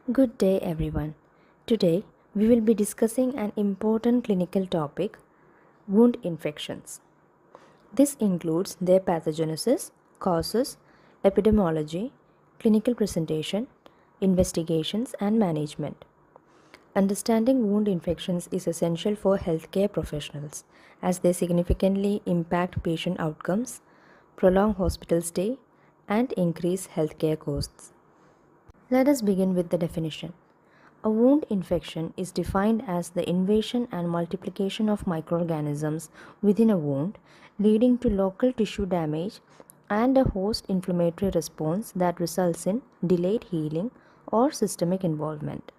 Good day, everyone. Today, we will be discussing an important clinical topic wound infections. This includes their pathogenesis, causes, epidemiology, clinical presentation, investigations, and management. Understanding wound infections is essential for healthcare professionals as they significantly impact patient outcomes, prolong hospital stay, and increase healthcare costs. Let us begin with the definition. A wound infection is defined as the invasion and multiplication of microorganisms within a wound, leading to local tissue damage and a host inflammatory response that results in delayed healing or systemic involvement.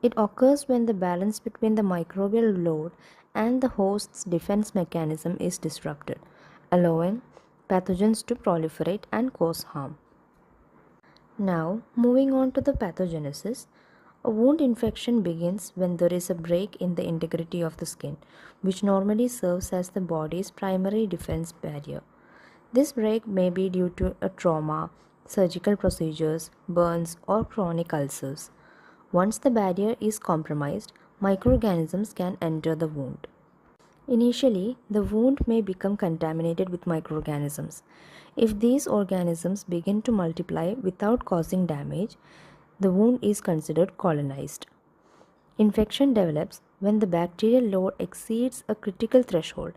It occurs when the balance between the microbial load and the host's defense mechanism is disrupted, allowing pathogens to proliferate and cause harm. Now, moving on to the pathogenesis, a wound infection begins when there is a break in the integrity of the skin, which normally serves as the body's primary defense barrier. This break may be due to a trauma, surgical procedures, burns, or chronic ulcers. Once the barrier is compromised, microorganisms can enter the wound. Initially, the wound may become contaminated with microorganisms. If these organisms begin to multiply without causing damage, the wound is considered colonized. Infection develops when the bacterial load exceeds a critical threshold,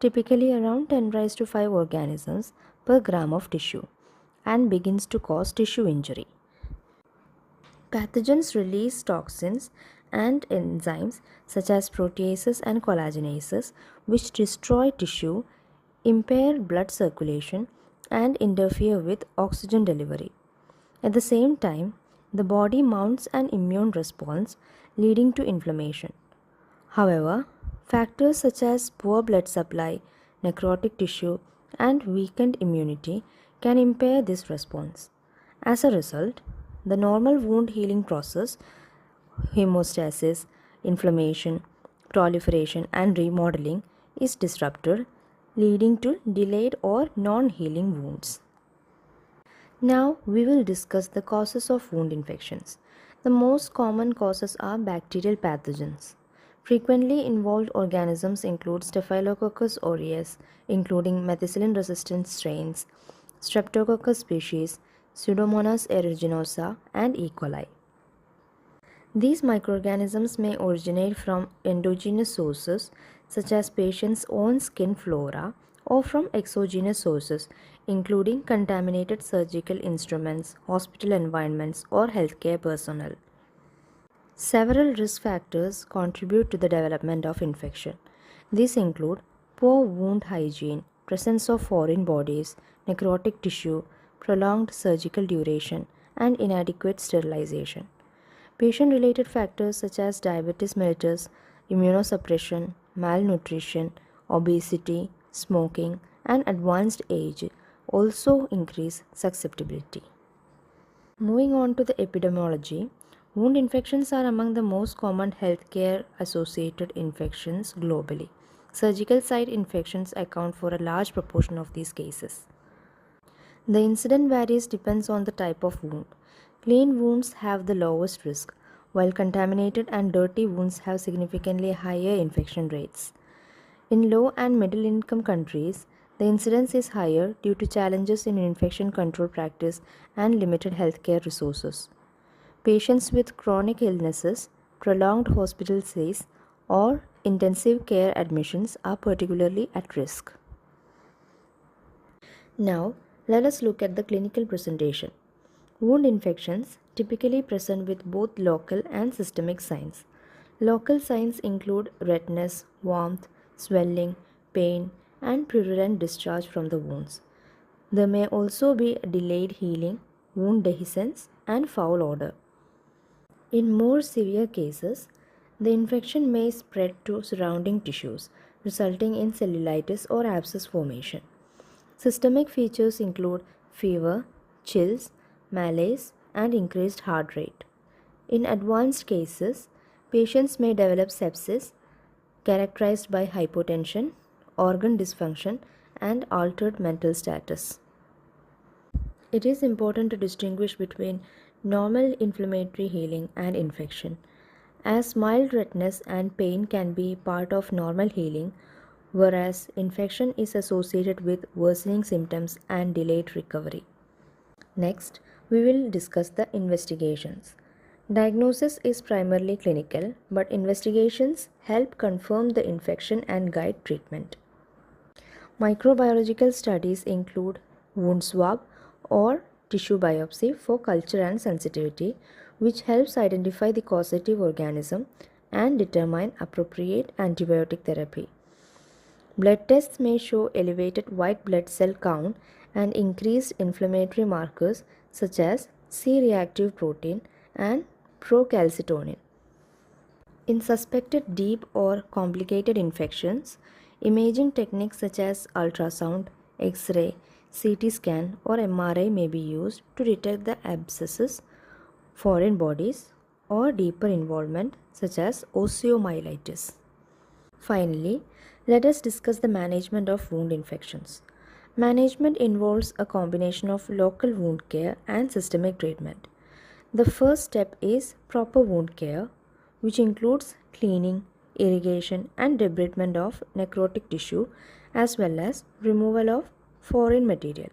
typically around 10 raised to 5 organisms per gram of tissue, and begins to cause tissue injury. Pathogens release toxins and enzymes such as proteases and collagenases, which destroy tissue, impair blood circulation, and interfere with oxygen delivery. At the same time, the body mounts an immune response, leading to inflammation. However, factors such as poor blood supply, necrotic tissue, and weakened immunity can impair this response. As a result, the normal wound healing process, hemostasis, inflammation, proliferation, and remodeling, is disrupted, leading to delayed or non healing wounds. Now we will discuss the causes of wound infections. The most common causes are bacterial pathogens. Frequently involved organisms include Staphylococcus aureus, including methicillin-resistant strains, Streptococcus species, Pseudomonas aeruginosa, and E. coli. These microorganisms may originate from endogenous sources such as patients' own skin flora or from exogenous sources including contaminated surgical instruments, hospital environments, or healthcare personnel. Several risk factors contribute to the development of infection. These include poor wound hygiene, presence of foreign bodies, necrotic tissue, prolonged surgical duration, and inadequate sterilization. Patient-related factors such as diabetes mellitus, immunosuppression, malnutrition, obesity, smoking, and advanced age also increase susceptibility. Moving on to the epidemiology, wound infections are among the most common healthcare associated infections globally. Surgical site infections account for a large proportion of these cases. The incidence varies depends on the type of wound. Clean wounds have the lowest risk, while contaminated and dirty wounds have significantly higher infection rates. In low and middle income countries, the incidence is higher due to challenges in infection control practice and limited healthcare resources. Patients with chronic illnesses, prolonged hospital stays, or intensive care admissions are particularly at risk. Now, let us look at the clinical presentation. Wound infections typically present with both local and systemic signs. Local signs include redness, warmth, swelling, pain, and prurulent discharge from the wounds. There may also be delayed healing, wound dehiscence, and foul odor. In more severe cases, the infection may spread to surrounding tissues, resulting in cellulitis or abscess formation. Systemic features include fever, chills, malaise, and increased heart rate. In advanced cases, patients may develop sepsis characterized by hypotension, organ dysfunction, and altered mental status. It is important to distinguish between normal inflammatory healing and infection. As mild redness and pain can be part of normal healing, whereas infection is associated with worsening symptoms and delayed recovery. Next, we will discuss the investigations. Diagnosis is primarily clinical, but investigations help confirm the infection and guide treatment. Microbiological studies include wound swab or tissue biopsy for culture and sensitivity, which helps identify the causative organism and determine appropriate antibiotic therapy. Blood tests may show elevated white blood cell count and increased inflammatory markers such as C reactive protein and procalcitonin. In suspected deep or complicated infections, imaging techniques such as ultrasound, X ray, CT scan, or MRI may be used to detect the abscesses, foreign bodies, or deeper involvement such as osteomyelitis. Finally, let us discuss the management of wound infections. Management involves a combination of local wound care and systemic treatment. The first step is proper wound care, which includes cleaning, irrigation, and debridement of necrotic tissue as well as removal of foreign material.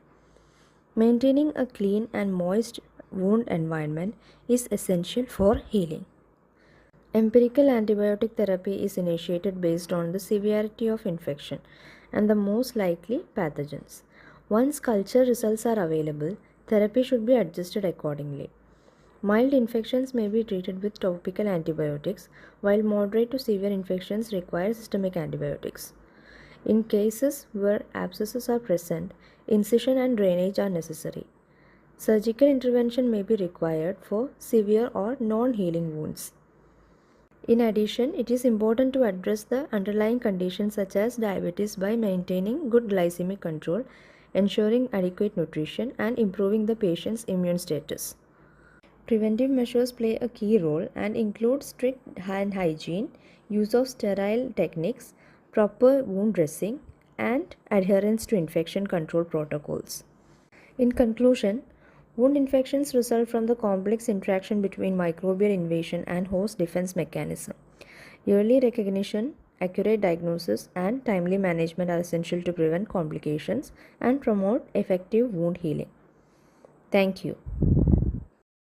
Maintaining a clean and moist wound environment is essential for healing. Empirical antibiotic therapy is initiated based on the severity of infection and the most likely pathogens. Once culture results are available, therapy should be adjusted accordingly. Mild infections may be treated with topical antibiotics, while moderate to severe infections require systemic antibiotics. In cases where abscesses are present, incision and drainage are necessary. Surgical intervention may be required for severe or non-healing wounds. In addition, it is important to address the underlying conditions such as diabetes by maintaining good glycemic control, ensuring adequate nutrition, and improving the patient's immune status. Preventive measures play a key role and include strict hand hygiene, use of sterile techniques, proper wound dressing, and adherence to infection control protocols. In conclusion, wound infections result from the complex interaction between microbial invasion and host defense mechanism. Early recognition, accurate diagnosis, and timely management are essential to prevent complications and promote effective wound healing. Thank you.